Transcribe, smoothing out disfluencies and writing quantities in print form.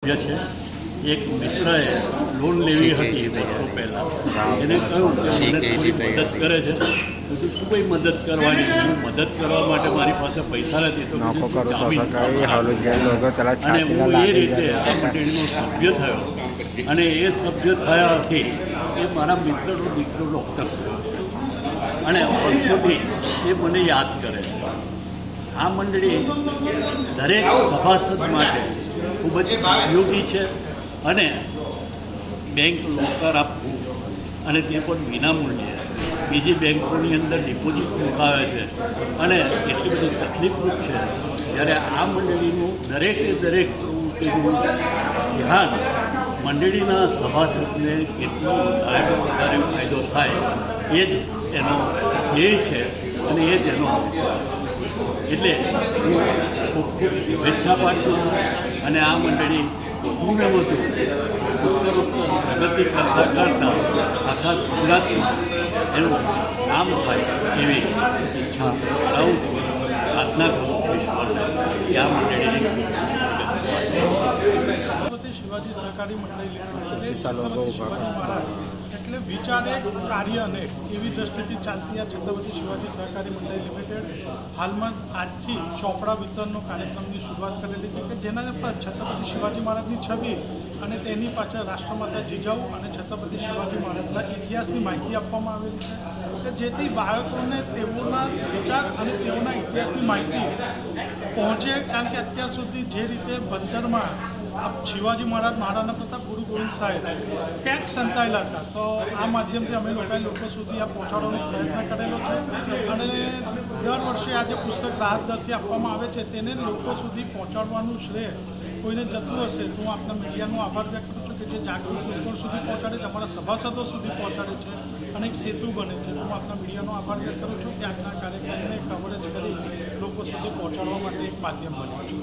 સભ્ય છે. એક મિત્રએ લોન લેવી હતી વર્ષો પહેલાં, એને કહ્યું કે મને થોડી મદદ કરે છે. બધું શું કંઈ મદદ કરવાની, હું મદદ કરવા માટે મારી પાસે પૈસા નથી, તો જામીન અને હું એ રીતે આ મંડળીનો સભ્ય થયો. અને એ સભ્ય થયાથી એ મારા મિત્રનો દીકરો ડૉક્ટર થયો છે અને વર્ષોથી એ મને યાદ કરે છે. આ મંડળી દરેક સભાસદ માટે ખૂબ જ ઉપયોગી છે અને બેંક લોકર આપવું અને તે પણ વિનામૂલ્યે બીજી બેંકોની અંદર ડિપોઝિટ મુકાવે છે અને એટલી બધી તકલીફરૂપ છે. ત્યારે આ મંડળીનું દરેકે દરેક પ્રવૃત્તિનું ધ્યાન મંડળીના સભાસદને કેટલો વધારે ફાયદો થાય એ જ એનો ધ્યેય છે અને એ જ એનો હેતુ છે. એટલે હું ખૂબ ખૂબ શુભેચ્છા પાઠવું છું અને આ મંડળી વધુને વધુ ઉત્તરોત્તર પ્રગતિ કરતાં આખા ગુજરાતમાં એનું નામ થાય એવી ઈચ્છા ધરાવું છું. પ્રાર્થના કરું છું ઈશ્વરને કે આ મંડળીની શિવાજી સહકારી મંડળી છત્રપતિ શિવાજી મહારાજ એટલે વિચારે કાર્ય અને એવી દ્રષ્ટિથી ચાલતી આ છત્રપતિ શિવાજી સહકારી મંડળી લિમિટેડ હાલમાં આજથી ચોપડા વિતરણનો કાર્યક્રમની શરૂઆત કરેલી છે કે જેના પર છત્રપતિ શિવાજી મહારાજની છબી અને તેની પાછળ રાષ્ટ્રમાતા જીજાઉ અને છત્રપતિ શિવાજી મહારાજના ઇતિહાસની માહિતી આપવામાં આવેલી છે કે જેથી બાળકોને તેઓના વિચાર અને તેઓના ઇતિહાસની માહિતી પહોંચે. કારણ કે અત્યાર સુધી જે રીતે ભણતરમાં શિવાજી મહારાજ મહારાણા પ્રતાપ ગુરુ ગોવિંદ સાહેબ ક્યાંક સંતાયેલા હતા, તો આ માધ્યમથી અમે લોકો સુધી આ પહોંચાડવાનો પ્રયત્ન કરેલો છે અને દર વર્ષે આ જે પુસ્તક રાહત દરથી આપવામાં આવે છે તેને લોકો સુધી પહોંચાડવાનું શ્રેય કોઈને જતું હશે તો હું આપણા મીડિયાનો આભાર વ્યક્ત કરું છું કે જે જાગૃત લોકો સુધી પહોંચાડે છે, અમારા સભાસદો સુધી પહોંચાડે છે અને એક સેતુ બને છે. હું આપણા મીડિયાનો આભાર વ્યક્ત કરું છું કે આજના કાર્યક્રમને કવરેજ કરી લોકો સુધી પહોંચાડવા માટે એક માધ્યમ બન્યું છે.